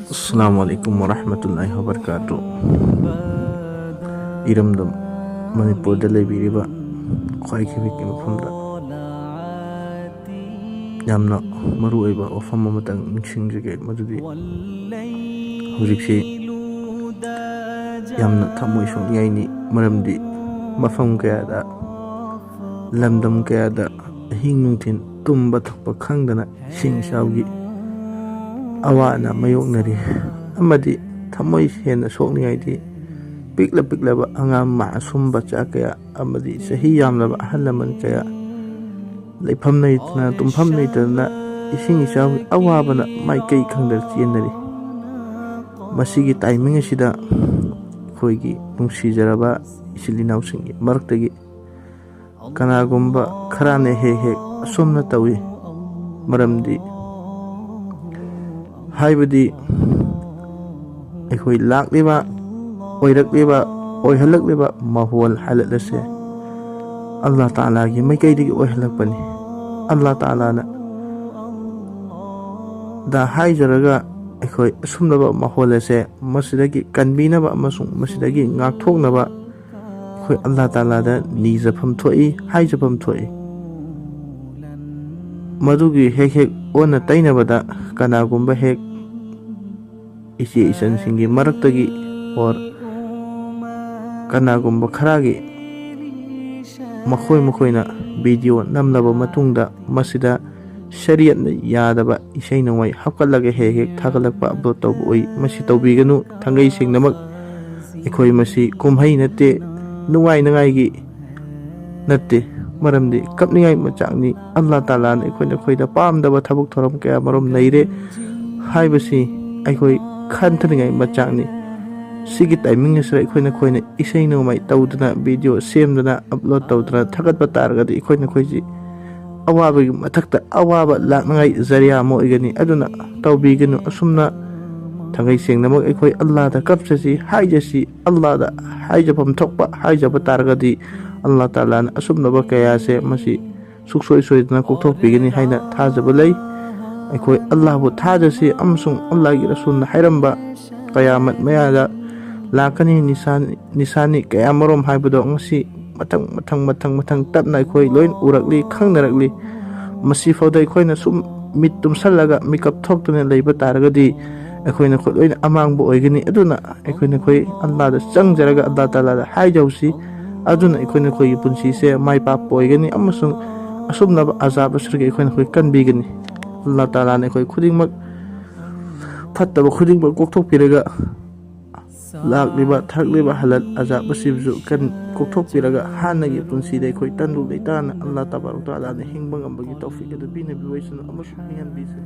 Assalamualaikum warahmatullahi wabarakatuh. Iramdam Manipur da leibiriba khwaikhibi ki mafamda yamna maruoiba wafam amatang ningsingjage madudi hujikse yamna thamoi sokniyai maramdi mafam kayada lamdam kayada ahing nungthin tumba thakpa khangdana sing shawgi awana mayoknari amadi thamoi hena sokniyai piklaba angam maasum bacha kaya amadi sahi yamlaba ahalaman kaya leifam naitna tumfam naitna ising isaw awabana maikei khangdar chenari masigi timing asida khoigi nungsijaraba isilinaw singi maraktagi kanagumba kharane he asumna tawi maramdi haibadi akhoi lakliba oirakliba oihalakliba mahol halatlase Allah Ta'ala gi maikaidigi oihalakpani Allah Ta'ala na da haijaraga akhoi asumnaba mahol ase masidagi kanbinaba amasung masidagi ngakthoknaba akhoi Allah Ta'ala da nijafam thoi haijafam thoi madugi hek ona tainabada kanagumba hek isi isan singi maraktagi or kanagumba kharagi makhoina video namlaba matungda masida shariat na yadaba isai nongwai hapkalaga hek thagalakpa upload tawbu oi masi tawbiganu thangai singnamak ekhoi masi kumhai natte nuwai nangai gi natte maramdi kapningai machakni Allah Ta'ala na ekhoi khoida pamdaba thabuk thoram kaya marom naire haibasi ekhoi khanthringai machakni sigi timing asra ekhoi khoina isai nomai tawduna video semduna upload tawduna thagatpa targadi ekhoi khoiji awaba gi mathakta awaba lakngai zariya mo igani aduna tawbiganu asumna thangai sengnamak ekhoi Allah da kapsasi haijasi Allah da haijapam thokpa haijapa targadi Allah Ta'ala na asumnaba kaya se masi suksoi soidna kokthok bigani haina thajaba lei akhoi Allah bu thajasi amsung Allah gi rasulna hairamba qiyamat mayada lakani nisani kaya marom haibado ngasi matang tapna akhoi loin urakli khangnarakli masi fawda akhoi na sum mit tumsallaga mikap thoktuna leiba taragadi akhoi na khoi loin amangbu oigani aduna akhoi na khoi Allah da changjaraga Allah Ta'ala da haijausi aduna akhoi na khoi punsi se mai pa poigani amasung asumnaba azab asrge akhoi na khoi kanbigani Allah Ta'ala na khoi khudingmak fattaba khudingmak kokthok piraga lakliba thakliba halal azab asibju kan kokthok piraga hanagi punsi dai khoi tandu leitana Allah Tabaraka Ta'ala na hingbang ambagi tawfik adu bina biwaisuna amasung hingan bisa